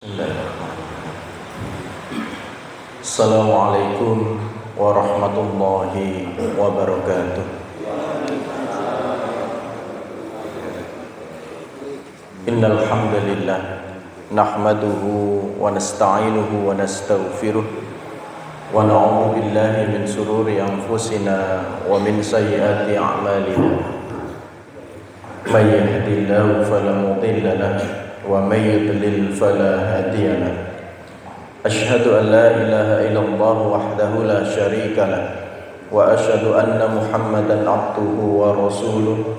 Bismillahirrahmanirrahim. Assalamualaikum warahmatullahi wabarakatuh. Innal hamdalillah nahmaduhu wa nasta'inuhu wa nastaghfiruh wa na'udzu billahi min shururi anfusina wa min sayyiati a'malina. May yahdihillahu fala mudilla lahu wa may yudlil fala hadiya lahu. Asyhadu an la ilaha illallah wahdahu la syarika lah wa asyhadu anna Muhammadan abduhu wa rasuluh.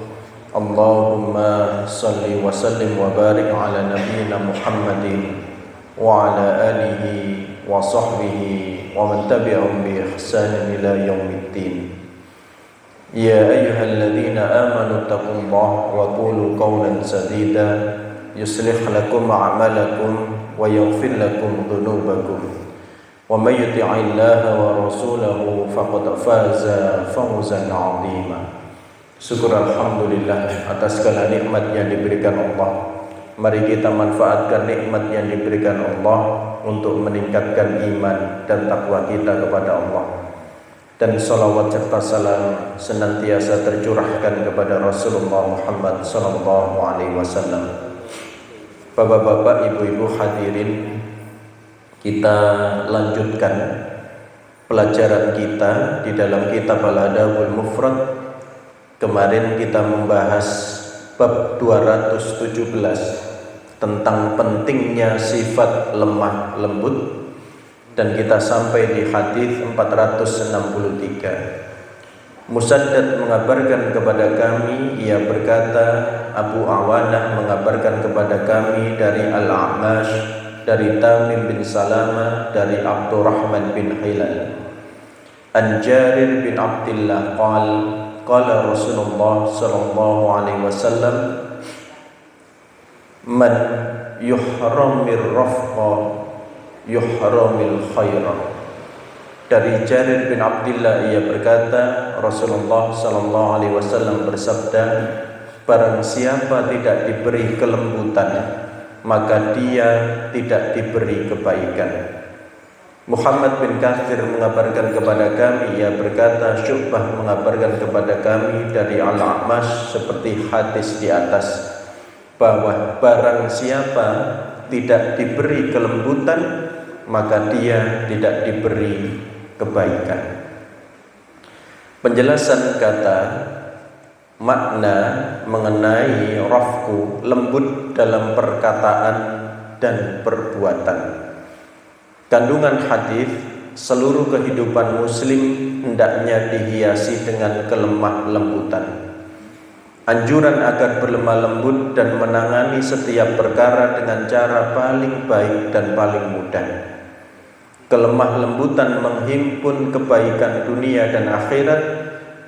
Allahumma salli wa sallim wa barik ala nabiyyina Muhammadin wa ala alihi wa sahbihi wa man tabi'ahum bi ihsanin ila yaumiddin. Ya ayyuhalladzina amanu taqullaha wa qulu qawlan sadida yuslih lakum a'malakum wa yaghfir lakum dhunubakum wa may yuti'illaha wa rasulahu faqad faza fawzan 'azima. Syukur alhamdulillah atas segala nikmat yang diberikan Allah. Mari kita manfaatkan nikmat yang diberikan Allah untuk meningkatkan iman dan takwa kita kepada Allah. Dan salawat serta salam senantiasa tercurahkan kepada Rasulullah Muhammad sallallahu alaihi wasallam. Bapak-bapak, ibu-ibu hadirin, kita lanjutkan pelajaran kita di dalam kitab Al-Adabul Mufrad. Kemarin kita membahas bab 217 tentang pentingnya sifat lemah lembut, dan kita sampai di hadis 463. Musaddad mengabarkan kepada kami, ia berkata, Abu Awanah mengabarkan kepada kami dari Al-A'mash, dari Tamim bin Salama, dari Abdurrahman bin Hilal, an Jarir bin Abdillah qala Rasulullah sallallahu alaihi wasallam, man yuhramir rafqa yuhramil khaira. Dari Jarir bin Abdillah ia berkata, Rasulullah sallallahu alaihi wasallam bersabda, barang siapa tidak diberi kelembutan, maka dia tidak diberi kebaikan. Muhammad bin Katsir mengabarkan kepada kami, ia berkata, Syu'bah mengabarkan kepada kami dari Al-A'mash seperti hadis di atas, bahwa barang siapa tidak diberi kelembutan, maka dia tidak diberi kebaikan. Penjelasan kata makna mengenai rafku, lembut dalam perkataan dan perbuatan. Kandungan hadis, seluruh kehidupan muslim hendaknya dihiasi dengan kelemah lembutan. Anjuran agar berlemah lembut dan menangani setiap perkara dengan cara paling baik dan paling mudah. Kelemah lembutan menghimpun kebaikan dunia dan akhirat.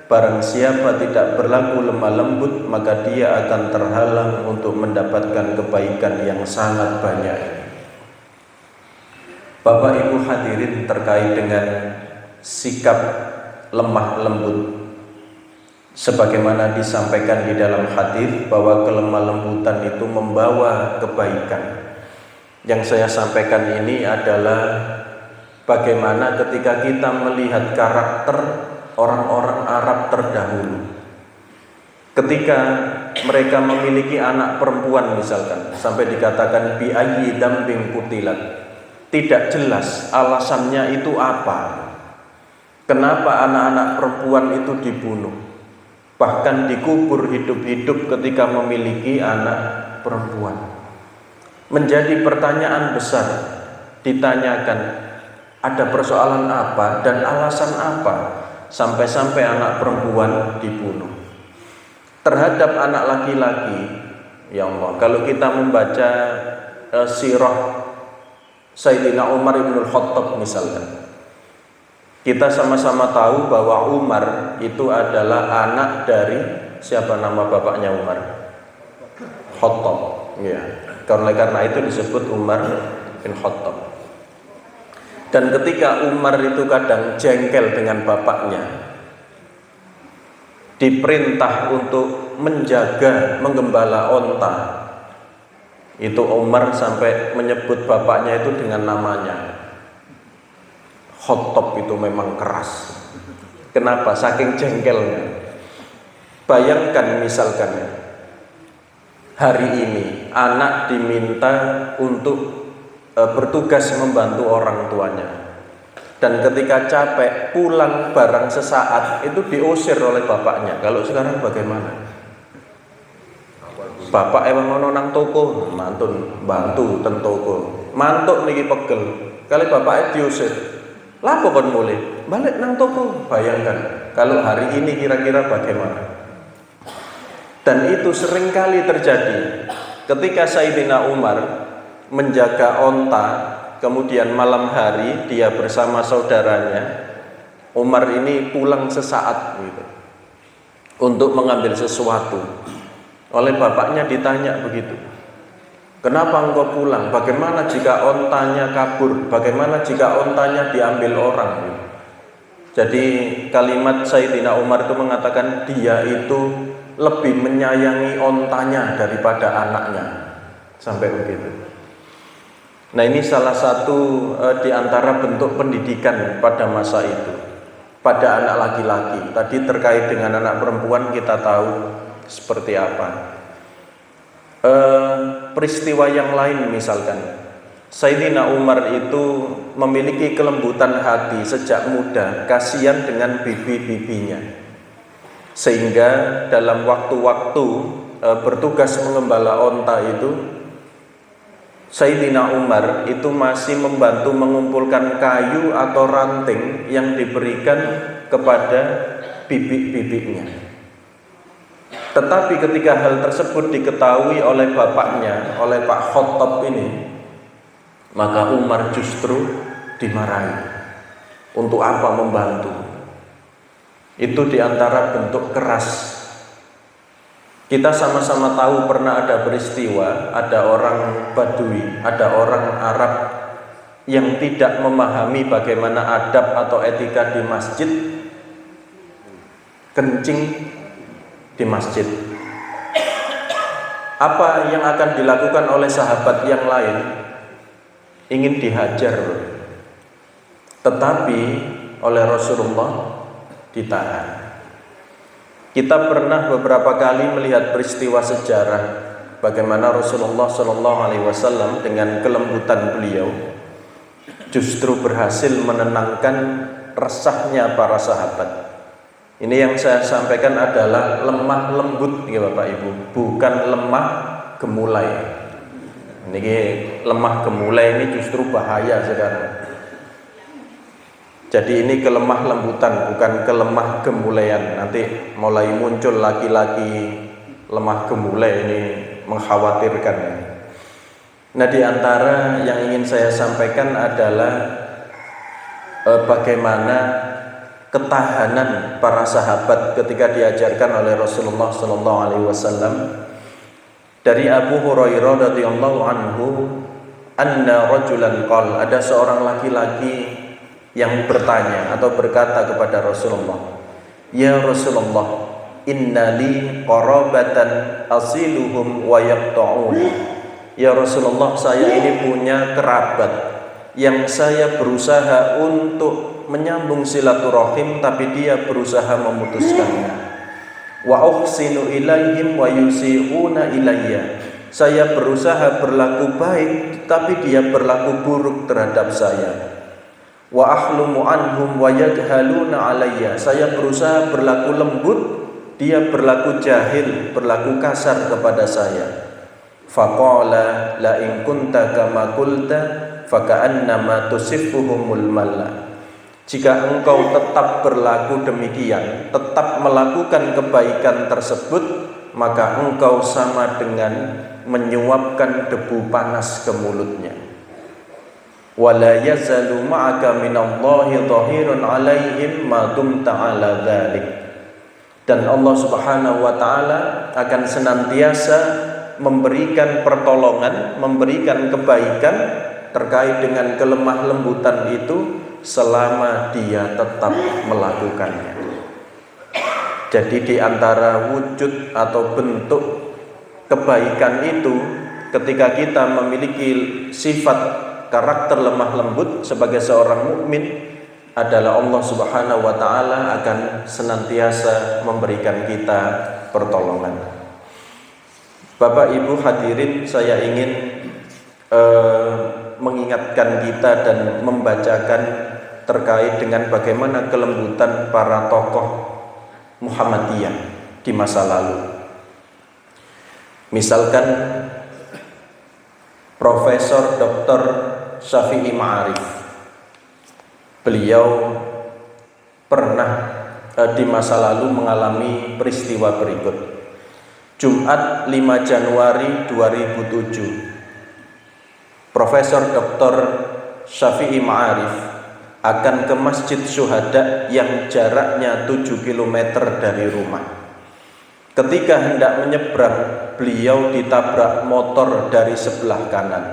Barang siapa tidak berlaku lemah lembut, maka dia akan terhalang untuk mendapatkan kebaikan yang sangat banyak. Bapak Ibu hadirin, terkait dengan sikap lemah lembut, sebagaimana disampaikan di dalam hadis bahwa kelemah lembutan itu membawa kebaikan. Yang saya sampaikan ini adalah bagaimana ketika kita melihat karakter orang-orang Arab terdahulu, ketika mereka memiliki anak perempuan misalkan, sampai dikatakan bi ayyi dambin qutilat, tidak jelas alasannya itu apa, kenapa anak-anak perempuan itu dibunuh, bahkan dikubur hidup-hidup ketika memiliki anak perempuan. Menjadi pertanyaan besar, ditanyakan ada persoalan apa dan alasan apa sampai-sampai anak perempuan dibunuh. Terhadap anak laki-laki, ya Allah, kalau kita membaca sirah Sayyidina Umar ibn al-Khattab misalkan, kita sama-sama tahu bahwa Umar itu adalah anak dari siapa nama bapaknya Umar? Khattab, ya. Karena itu disebut Umar bin Khattab. Dan ketika Umar itu kadang jengkel dengan bapaknya, diperintah untuk menjaga, menggembala onta, Itu Umar sampai menyebut bapaknya itu dengan namanya. Khattab itu memang keras. Kenapa? Saking jengkelnya. Bayangkan misalkan hari ini anak diminta untuk bertugas membantu orang tuanya, dan ketika capek pulang barang sesaat itu diusir oleh bapaknya. Kalau sekarang bagaimana? Bapak emang ono nang toko, mantun bantu ten toko. Mantuk niki pegel. Kali bapaknya diusir. Lapo kon mulai balik nang toko. Bayangkan kalau hari ini kira-kira bagaimana? Dan itu seringkali terjadi ketika Sayyidina Umar menjaga onta, kemudian malam hari dia bersama saudaranya. Umar ini pulang sesaat gitu, untuk mengambil sesuatu. Oleh bapaknya ditanya begitu, kenapa engkau pulang? Bagaimana jika ontanya kabur? Bagaimana jika ontanya diambil orang? Jadi kalimat Sayyidina Umar itu mengatakan dia itu lebih menyayangi ontanya daripada anaknya, sampai begitu. Nah, ini salah satu di antara bentuk pendidikan pada masa itu pada anak laki-laki. Tadi terkait dengan anak perempuan kita tahu seperti apa. Peristiwa yang lain misalkan, Sayyidina Umar itu memiliki kelembutan hati sejak muda, kasihan dengan bibi-bibinya, sehingga dalam waktu-waktu bertugas mengembala onta itu, Sayyidina Umar itu masih membantu mengumpulkan kayu atau ranting yang diberikan kepada bibik-bibiknya. Tetapi ketika hal tersebut diketahui oleh bapaknya, oleh Pak Khattab ini, maka Umar justru dimarahi. Untuk apa membantu? Itu diantara bentuk keras. Kita sama-sama tahu pernah ada peristiwa, ada orang Badui, ada orang Arab yang tidak memahami bagaimana adab atau etika di masjid, kencing di masjid. Apa yang akan dilakukan oleh sahabat yang lain? Ingin dihajar, tetapi oleh Rasulullah ditahan. Kita pernah beberapa kali melihat peristiwa sejarah bagaimana Rasulullah SAW dengan kelembutan beliau justru berhasil menenangkan resahnya para sahabat. Ini yang saya sampaikan adalah lemah lembut ya Bapak Ibu, bukan lemah gemulai. Ini lemah gemulai ini justru bahaya sekarang. Jadi ini kelemah lembutan, bukan kelemah gemulaian. Nanti mulai muncul laki-laki lemah gemulai, ini mengkhawatirkan. Nah, di antara yang ingin saya sampaikan adalah bagaimana ketahanan para sahabat ketika diajarkan oleh Rasulullah SAW. Dari Abu Hurairah radhiyallahu anhu, anna rajulan qala, ada seorang laki-laki yang bertanya atau berkata kepada Rasulullah, ya Rasulullah, innali qarabatan asiluhum wa yaqta'un. Ya Rasulullah, saya ini punya kerabat yang saya berusaha untuk menyambung silaturahim, tapi dia berusaha memutuskannya. Wa uhsinu ilaihim wa yusi'una ilayya. Saya berusaha berlaku baik, tapi dia berlaku buruk terhadap saya. Wa ahlumu anhum wa yajhaluna alayya. Saya berusaha berlaku lembut, dia berlaku jahil, berlaku kasar kepada saya. Faqala la in kunta kama qulta faka'annama tusifuhumul malla. Jika engkau tetap berlaku demikian, tetap melakukan kebaikan tersebut, maka engkau sama dengan menyuapkan debu panas ke mulutnya. Wala yazalu ma'aka minallahi dhahirun 'alaihim ma dumta 'ala dzalik. Dan Allah Subhanahu wa taala akan senantiasa memberikan pertolongan, memberikan kebaikan terkait dengan kelemah lembutan itu selama dia tetap melakukannya. Jadi di antara wujud atau bentuk kebaikan itu ketika kita memiliki sifat karakter lemah lembut sebagai seorang mukmin adalah Allah Subhanahu wa taala akan senantiasa memberikan kita pertolongan. Bapak Ibu hadirin, saya ingin mengingatkan kita dan membacakan terkait dengan bagaimana kelembutan para tokoh Muhammadiyah di masa lalu. Misalkan Profesor Dr. Syafi'i Ma'arif, beliau pernah di masa lalu mengalami peristiwa berikut. Jumat 5 Januari 2007, Profesor Dr. Syafi'i Ma'arif akan ke Masjid Syuhada yang jaraknya 7 km dari rumah. Ketika hendak menyeberang, beliau ditabrak motor dari sebelah kanan.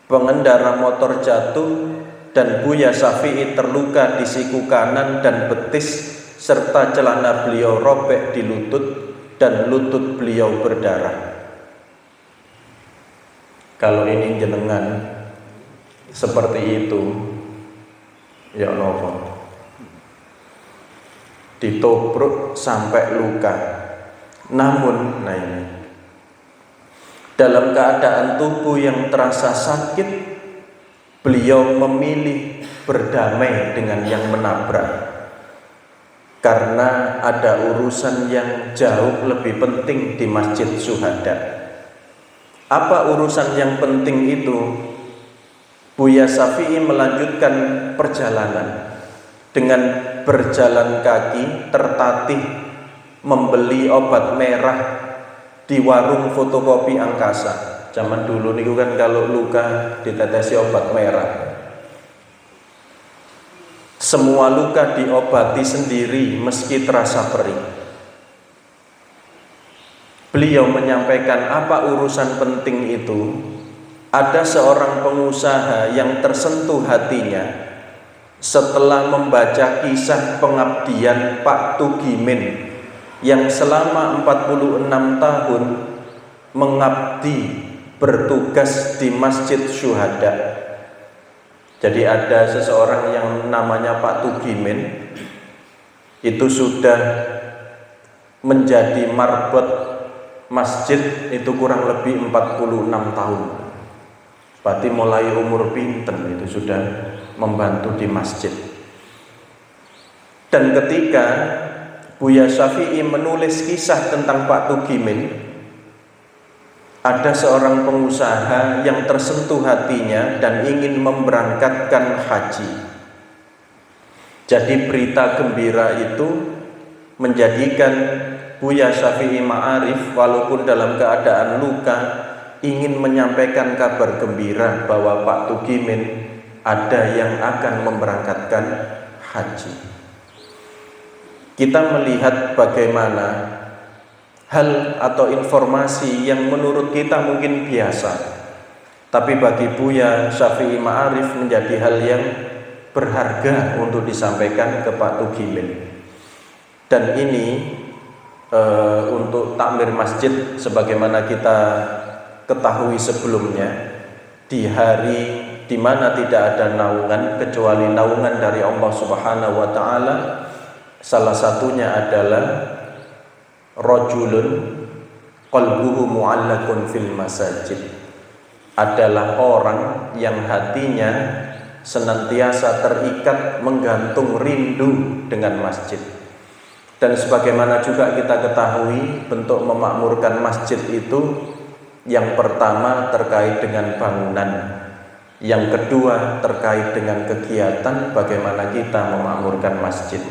Pengendara motor jatuh dan Buya Syafi'i terluka di siku kanan dan betis, serta celana beliau robek di lutut dan lutut beliau berdarah. Kalau ini jenengan seperti itu, ya Allah, ditobruk sampai luka. Namun, dalam keadaan tubuh yang terasa sakit, beliau memilih berdamai dengan yang menabrak. Karena ada urusan yang jauh lebih penting di Masjid Syuhada. Apa urusan yang penting itu? Buya Syafi'i melanjutkan perjalanan dengan berjalan kaki tertatih membeli obat merah di warung fotokopi Angkasa. Zaman dulu niku kan kalau luka ditetesi obat merah. Semua luka diobati sendiri meski terasa perih. Beliau menyampaikan apa urusan penting itu. Ada seorang pengusaha yang tersentuh hatinya setelah membaca kisah pengabdian Pak Tugimin yang selama 46 tahun mengabdi bertugas di Masjid Syuhada. Jadi ada seseorang yang namanya Pak Tugimin, itu sudah menjadi marbot masjid itu kurang lebih 46 tahun. Berarti mulai umur pinten itu sudah membantu di masjid. Dan ketika Buya Syafi'i menulis kisah tentang Pak Tugimin, ada seorang pengusaha yang tersentuh hatinya dan ingin memberangkatkan haji. Jadi berita gembira itu menjadikan Buya Syafi'i Ma'arif walaupun dalam keadaan luka ingin menyampaikan kabar gembira bahwa Pak Tugimin ada yang akan memberangkatkan haji. Kita melihat bagaimana hal atau informasi yang menurut kita mungkin biasa, tapi bagi Buya Syafi'i Ma'arif menjadi hal yang berharga untuk disampaikan ke Pak Tugimin. Dan ini untuk takmir masjid sebagaimana kita ketahui sebelumnya, di hari di mana tidak ada naungan kecuali naungan dari Allah Subhanahu wa taala. Salah satunya adalah rajulun qalbuhu mu'allaqun fil masajid, adalah orang yang hatinya senantiasa terikat menggantung rindu dengan masjid. Dan sebagaimana juga kita ketahui, bentuk memakmurkan masjid itu yang pertama terkait dengan bangunan, yang kedua terkait dengan kegiatan bagaimana kita memakmurkan masjid.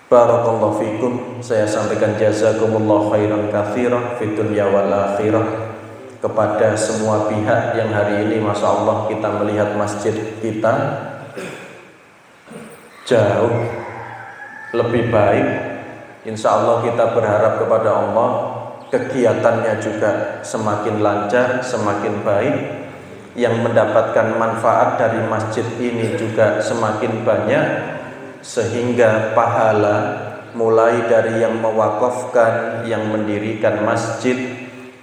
Barakallahu fikum. Saya sampaikan jazakumullah khairan katsiran fid dunya wal akhirah kepada semua pihak yang hari ini Masya Allah kita melihat masjid kita jauh lebih baik. Insya Allah kita berharap kepada Allah kegiatannya juga semakin lancar, semakin baik. Yang mendapatkan manfaat dari masjid ini juga semakin banyak, sehingga pahala mulai dari yang mewakafkan, yang mendirikan masjid,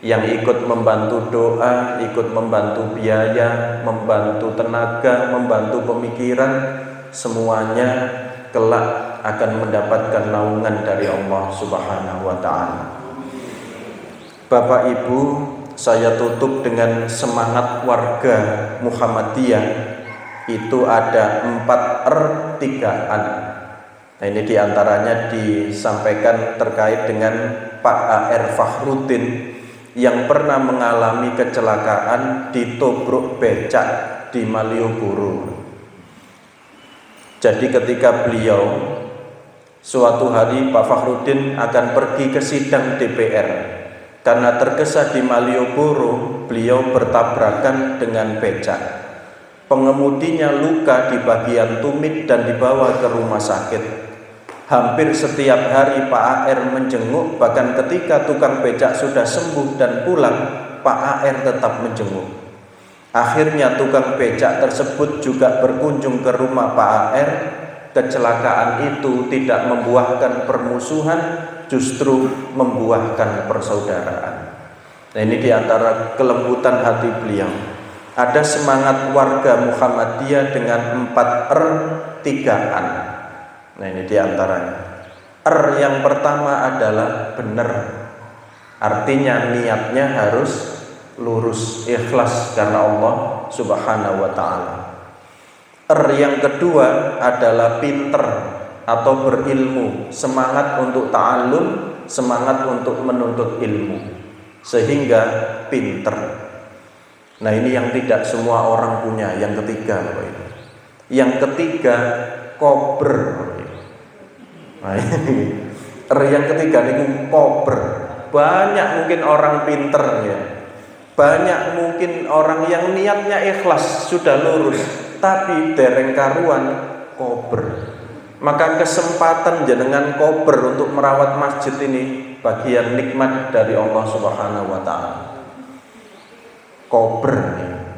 yang ikut membantu doa, ikut membantu biaya, membantu tenaga, membantu pemikiran, semuanya kelak akan mendapatkan naungan dari Allah Subhanahu wa taala. Bapak Ibu, saya tutup dengan semangat warga Muhammadiyah. Itu ada 4 R3-an. Nah, ini diantaranya disampaikan terkait dengan Pak A.R. Fakhruddin yang pernah mengalami kecelakaan ditobruk becak di Malioboro. Jadi ketika beliau suatu hari Pak Fakhruddin akan pergi ke sidang DPR, karena tergesa di Malioboro, beliau bertabrakan dengan becak. Pengemudinya luka di bagian tumit dan dibawa ke rumah sakit. Hampir setiap hari Pak A.R. menjenguk, bahkan ketika tukang becak sudah sembuh dan pulang, Pak A.R. tetap menjenguk. Akhirnya tukang becak tersebut juga berkunjung ke rumah Pak A.R. Kecelakaan itu tidak membuahkan permusuhan, justru membuahkan persaudaraan. Nah, ini diantara kelembutan hati beliau. Ada semangat warga Muhammadiyah dengan 4 R3-an. Nah, ini diantaranya. R yang pertama adalah benar. Artinya niatnya harus lurus, ikhlas karena Allah Subhanahu wa ta'ala. R yang kedua adalah pinter atau berilmu, semangat untuk ta'allum, semangat untuk menuntut ilmu, sehingga pinter. Nah, ini yang tidak semua orang punya. Yang ketiga, yang ketiga kober. Nah, ini R yang ketiga ini kober. Banyak mungkin orang pinter ya, banyak mungkin orang yang niatnya ikhlas sudah lurus, tapi dereng karuan kober. Maka kesempatan jenengan kober untuk merawat masjid ini bagian nikmat dari Allah Subhanahu wa ta'ala. Kober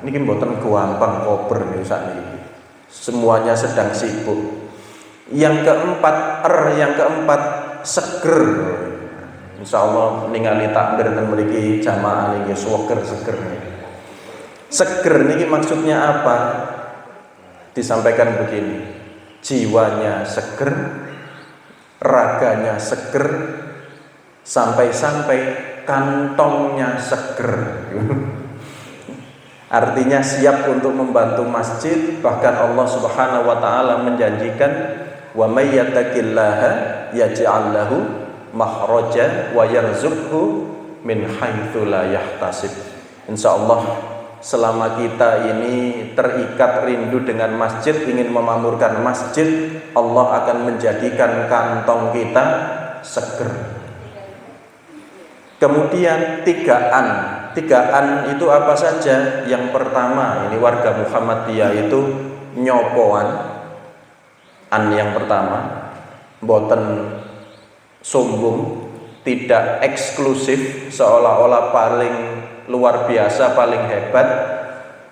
ini mboten gampang kober nih saat ini. Semuanya sedang sibuk. Yang keempat, R yang keempat seger. Insyaallah ningali takbir dan memiliki jamaah niki seger nih. Seger niki maksudnya apa? Disampaikan begini. Jiwanya seger, raganya seger, sampai-sampai kantongnya seger. Artinya siap untuk membantu masjid. Bahkan Allah Subhanahu wa ta'ala menjanjikan, wa may yattaqillaha yaj'al lahu makhraja wa yarzuqhu min haitsu la yahtasib. Insyaallah selama kita ini terikat rindu dengan masjid, ingin memamurkan masjid, Allah akan menjadikan kantong kita seger. Kemudian 3-an. 3-an itu apa saja? Yang pertama, ini warga Muhammadiyah itu nyopoan. An yang pertama, boten sombong, tidak eksklusif, seolah-olah paling luar biasa, paling hebat,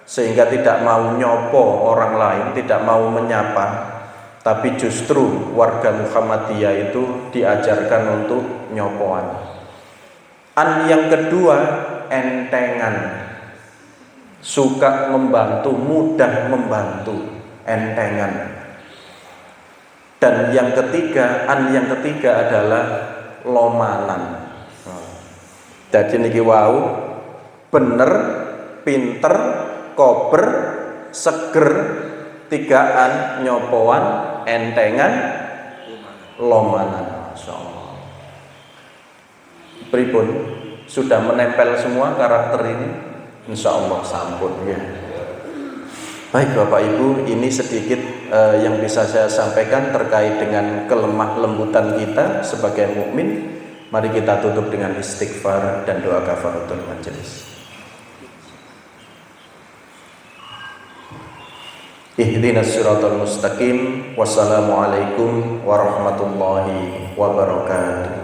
sehingga tidak mau nyopo orang lain, tidak mau menyapa. Tapi justru warga Muhammadiyah itu diajarkan untuk nyopoan. An yang kedua, entengan, suka membantu, mudah membantu, entengan. Dan yang ketiga, an yang ketiga adalah lomanan. Jadi niki wau bener, pinter, kober, seger, 3-an, nyopoan, entengan, lomanan. Masyaallah. Pripun? Sudah menempel semua karakter ini? Insyaallah sampun ya. Baik Bapak Ibu, ini sedikit yang bisa saya sampaikan terkait dengan kelemah lembutan kita sebagai mukmin. Mari kita tutup dengan istighfar dan doa kafaratul majelis. Ihdinas siratal mustaqim. Wassalamualaikum warahmatullahi wabarakatuh.